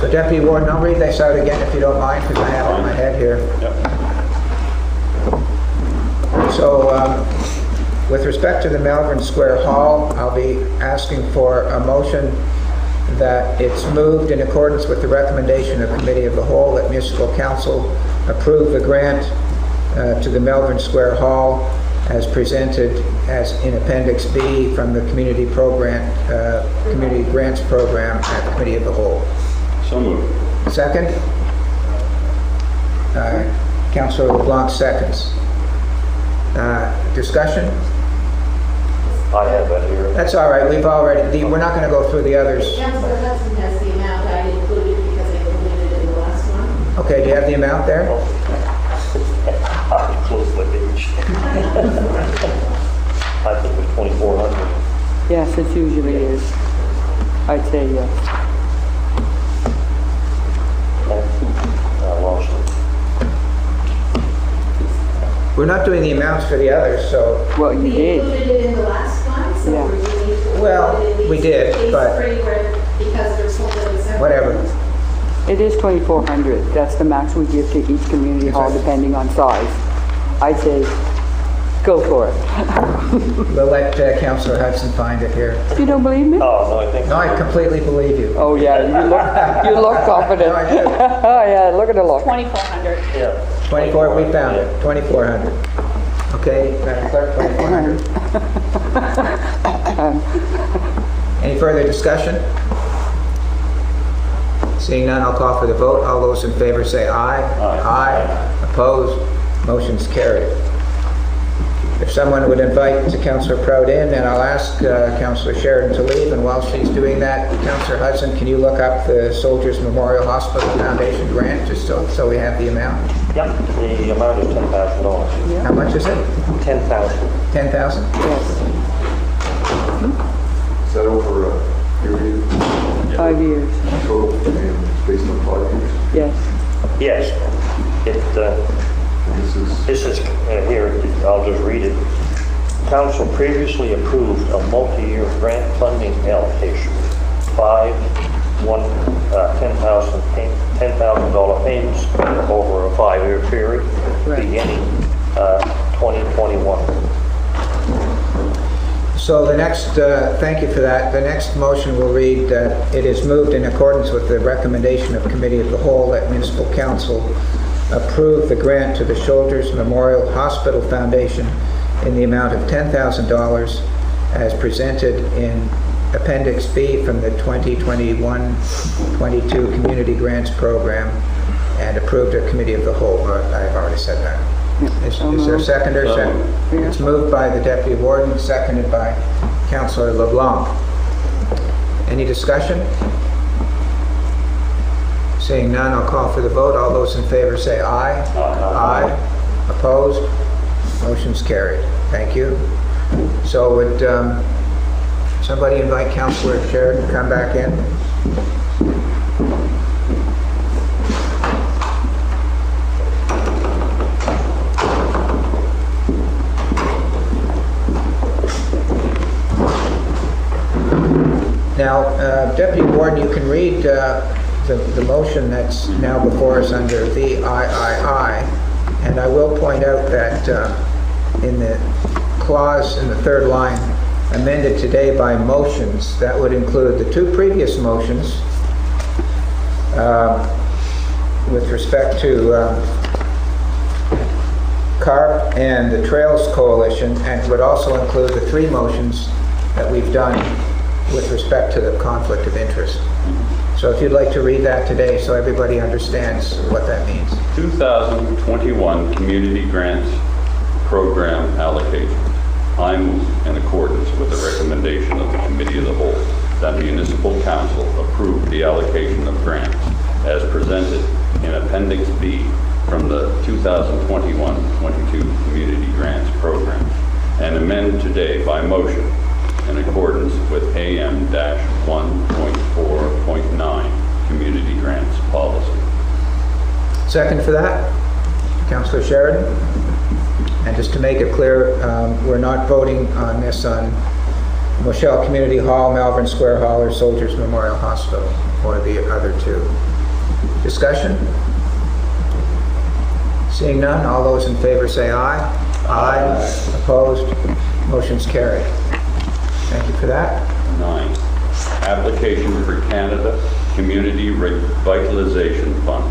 So Deputy Warden, I'll read this out again if you don't mind, because I have it in my head here. So with respect to the Melbourne Square Hall, I'll be asking for a motion that it's moved in accordance with the recommendation of Committee of the Whole that Municipal Council approve the grant to the Melbourne Square Hall as presented as in Appendix B from the Community Grants Program at Committee of the Whole. So moved. Second? Councillor LeBlanc seconds. Discussion? I have that here. That's all right. We're not going to go through the others. Councillor Hudson has the amount I included because I included it in the last one. Okay, do you have the amount there? I close my page. I think it was 2,400. Yes, it usually is. I'd say yes. I lost it. We're not doing the amounts for the others, so... Well, you We did. included it in the last one, so Yeah. we're doing it. Well, we did, but- Because there's something separate. Whatever. It is 2,400. That's the max we give to each community hall, depending on size. I'd say, go for it. We'll let Councillor Hudson find it here. You don't believe me? Oh, no, I think. No, I completely believe you. Oh yeah, you look confident. No, I do. Oh yeah, look at the look. 2,400. Yeah. 24, we found it. 2,400. Okay, Madam Clerk, 2,400. Any further discussion? Seeing none, I'll call for the vote. All those in favor say aye. Aye. Opposed? Motion's carried. If someone would invite Councillor Prout in, then I'll ask Councillor Sheridan to leave, and while she's doing that, Councillor Hudson, can you look up the Soldiers Memorial Hospital Foundation grant, just so we have the amount? Yep, the amount is $10,000. How much is it? 10,000. 10,000? Yes, Is that over a period 5 years. total and based on 5 years? Yes. Yes. And This is, here, I'll just read it. Council previously approved a multi-year grant funding allocation, $10,000 payments over a 5-year period, beginning 2021. So the next, thank you for that. The next motion will read that it is moved in accordance with the recommendation of Committee of the Whole that Municipal Council approve the grant to the Soldiers Memorial Hospital Foundation in the amount of $10,000 as presented in Appendix B from the 2021-22 Community Grants Program and approved at Committee of the Whole. I've already said that. Is there a seconder? Second. It's moved by the Deputy Warden, seconded by Councillor LeBlanc. Any discussion? Seeing none, I'll call for the vote. All those in favor say aye. Aye. Opposed? Motion's carried. Thank you. So would somebody invite Councillor Sheridan to come back in? Now, Deputy Warden, you can read the motion that's now before us under VIII, and I will point out that in the clause in the third line, amended today by motions, that would include the two previous motions with respect to CARP and the Trails Coalition, and would also include the three motions that we've done with respect to the conflict of interest. So if you'd like to read that today so everybody understands what that means. 2021 Community Grants Program Allocation. I move, in accordance with the recommendation of the Committee of the Whole, that Municipal Council approve the allocation of grants as presented in Appendix B from the 2021-22 Community Grants Program, and amend today by motion in accordance with AM-1.4.9 Community Grants Policy. Second for that, Councillor Sheridan. And just to make it clear, we're not voting on this on Moshel Community Hall, Malvern Square Hall, or Soldiers Memorial Hospital, or the other two. Discussion? Seeing none, all those in favor say aye. Aye. Opposed? Motion's carried. Thank you for that. 9, application for Canada Community Revitalization Fund,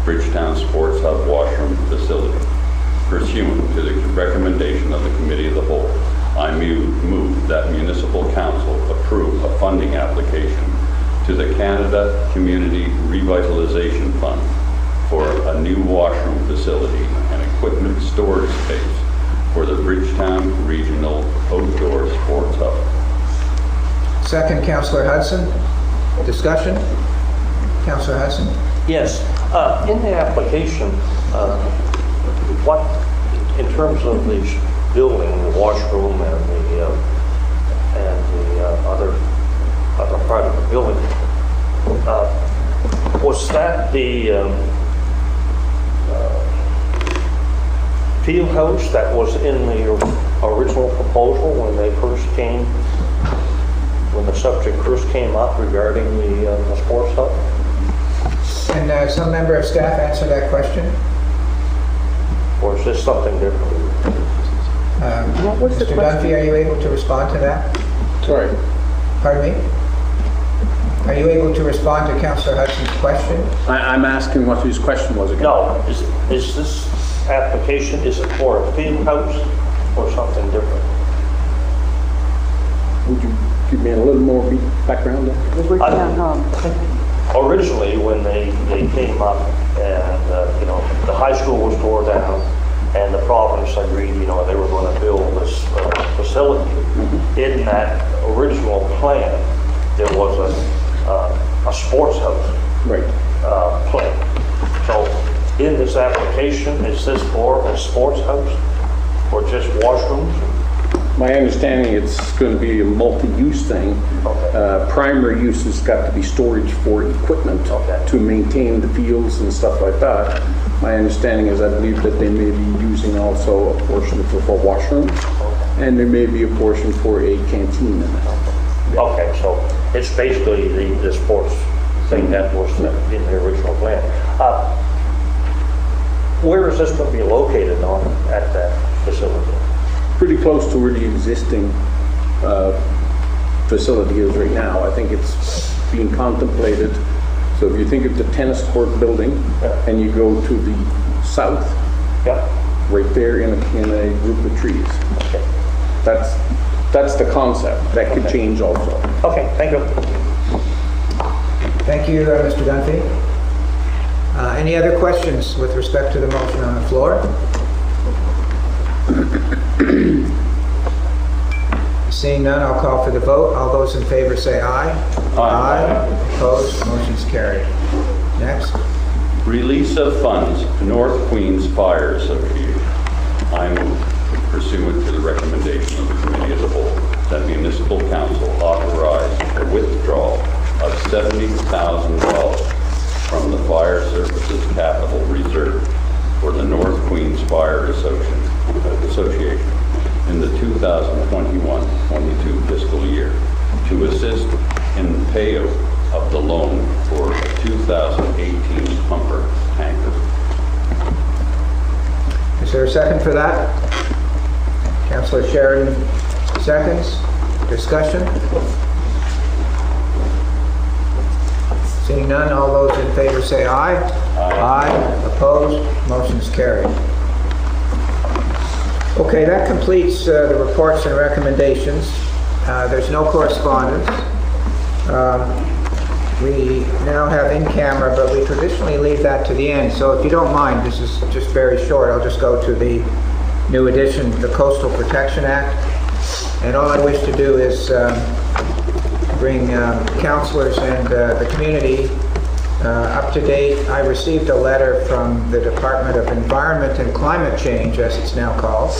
Bridgetown Sports Hub Washroom Facility. Pursuant to the recommendation of the Committee of the Whole, I move that Municipal Council approve a funding application to the Canada Community Revitalization Fund for a new washroom facility and equipment storage space for the Bridgetown Regional Outdoor Sports Hub. Second, Councillor Hudson. Discussion? Councillor Hudson? Yes, in the application, what, in terms of the building, the washroom and the other part of the building, was that the field house that was in the original proposal when they first came, when the subject first came up regarding the sports hub? Can some member of staff answer that question? Or is this something different? What was the Mr. question? Dunphy, are you able to respond to that? Sorry. Pardon me? Are you able to respond to Councillor Hudson's question? I'm asking what his question was again. No, is this application, is it for a field house or something different? Would you give me a little more background there? The Bridgetown Hub. Originally, when they came up and, the high school was tore down and the province agreed, they were going to build this facility. In that original plan, there was a sports house plan. So in this application, is this for a sports house or just washrooms? My understanding it's going to be a multi-use thing. Okay. Primary use has got to be storage for equipment to maintain the fields and stuff like that. My understanding is I believe that they may be using also a portion for washrooms, and there may be a portion for a canteen in it. Okay, so it's basically the sports thing that was in the original plan. Where is this going to be located at that facility? Pretty close to where the existing facility is right now. I think it's being contemplated. So if you think of the tennis court building and you go to the south, right there in a group of trees. Okay. That's the concept. That could change also. Okay, thank you. Thank you, Mr. Dunphy. Any other questions with respect to the motion on the floor? Seeing none, I'll call for the vote. All those in favor say aye. Aye. Opposed? Motion's carried. Next. Release of funds to North Queens Fire Association. I move, pursuant to the recommendation of the Committee as a whole, that Municipal Council authorize the withdrawal of $70,000 from the Fire Services Capital Reserve for the North Queens Fire Association in the 2021-22 fiscal year to assist in the payout of the loan for a 2018 pumper tanker. Is there a second for that? Councillor Sheridan seconds. Discussion? Seeing none, all those in favor say aye. Aye. Opposed? Motion's carried. Okay, that completes the reports and recommendations. There's no correspondence. We now have in camera, but we traditionally leave that to the end. So if you don't mind, this is just very short. I'll just go to the new edition, the Coastal Protection Act. And all I wish to do is bring councillors and the community up to date. I received a letter from the Department of Environment and Climate Change, as it's now called,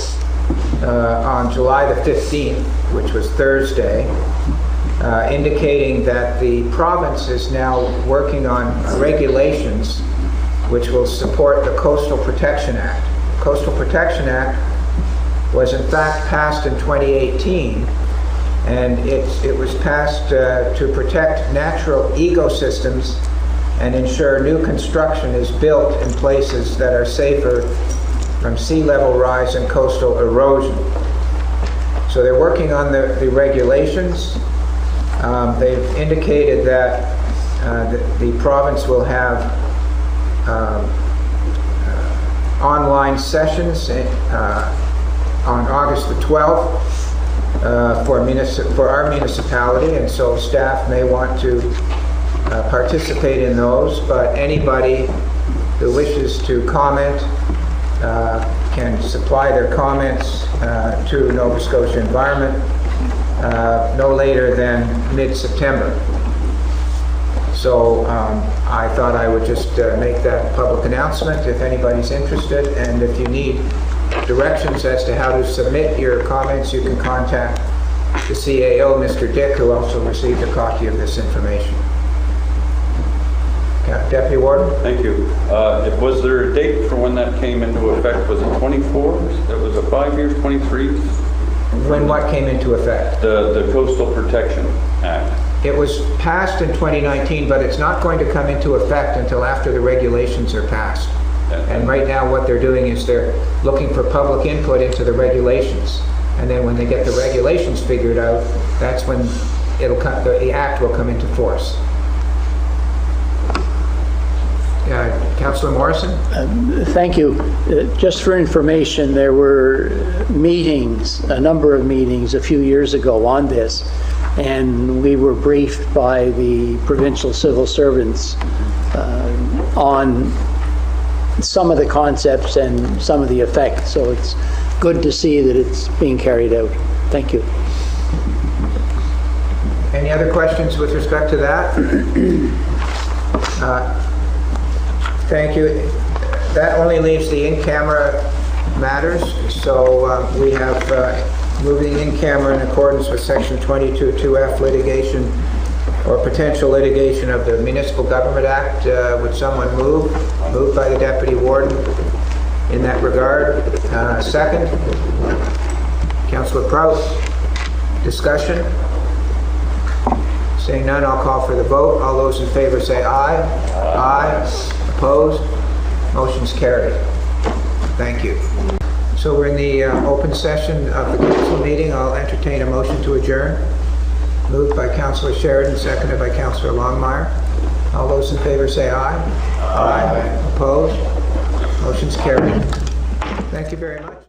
on July the 15th, which was Thursday, indicating that the province is now working on regulations which will support the Coastal Protection Act. The Coastal Protection Act was in fact passed in 2018, and it was passed to protect natural ecosystems and ensure new construction is built in places that are safer from sea level rise and coastal erosion. So they're working on the regulations. They've indicated that the province will have online sessions on August the 12th for our municipality, and so staff may want to participate in those, but anybody who wishes to comment can supply their comments to Nova Scotia Environment no later than mid-September. So I thought I would just make that public announcement if anybody's interested, and if you need directions as to how to submit your comments, you can contact the CAO, Mr. Dick, who also received a copy of this information. Deputy Warden? Thank you. Was there a date for when that came into effect? Was it 24? It was a 5 years, 23? When what came into effect? The Coastal Protection Act. It was passed in 2019, but it's not going to come into effect until after the regulations are passed. And right now what they're doing is they're looking for public input into the regulations. And then when they get the regulations figured out, that's when the act will come into force. Councillor Morrison? Thank you. Just for information, there were meetings, a number of meetings a few years ago on this, and we were briefed by the provincial civil servants on some of the concepts and some of the effects. So it's good to see that it's being carried out. Thank you. Any other questions with respect to that? Thank you. That only leaves the in-camera matters. So we have moving in-camera in accordance with Section 22(2)F litigation or potential litigation of the Municipal Government Act. Would someone move? Moved by the Deputy Warden in that regard. Second. Councillor Prout. Discussion. Seeing none, I'll call for the vote. All those in favor say aye. Aye. Opposed? Motion's carried. Thank you. So we're in the open session of the council meeting. I'll entertain a motion to adjourn. Moved by Councillor Sheridan, seconded by Councillor Longmire. All those in favor say aye. Aye. Opposed? Motion's carried. Thank you very much.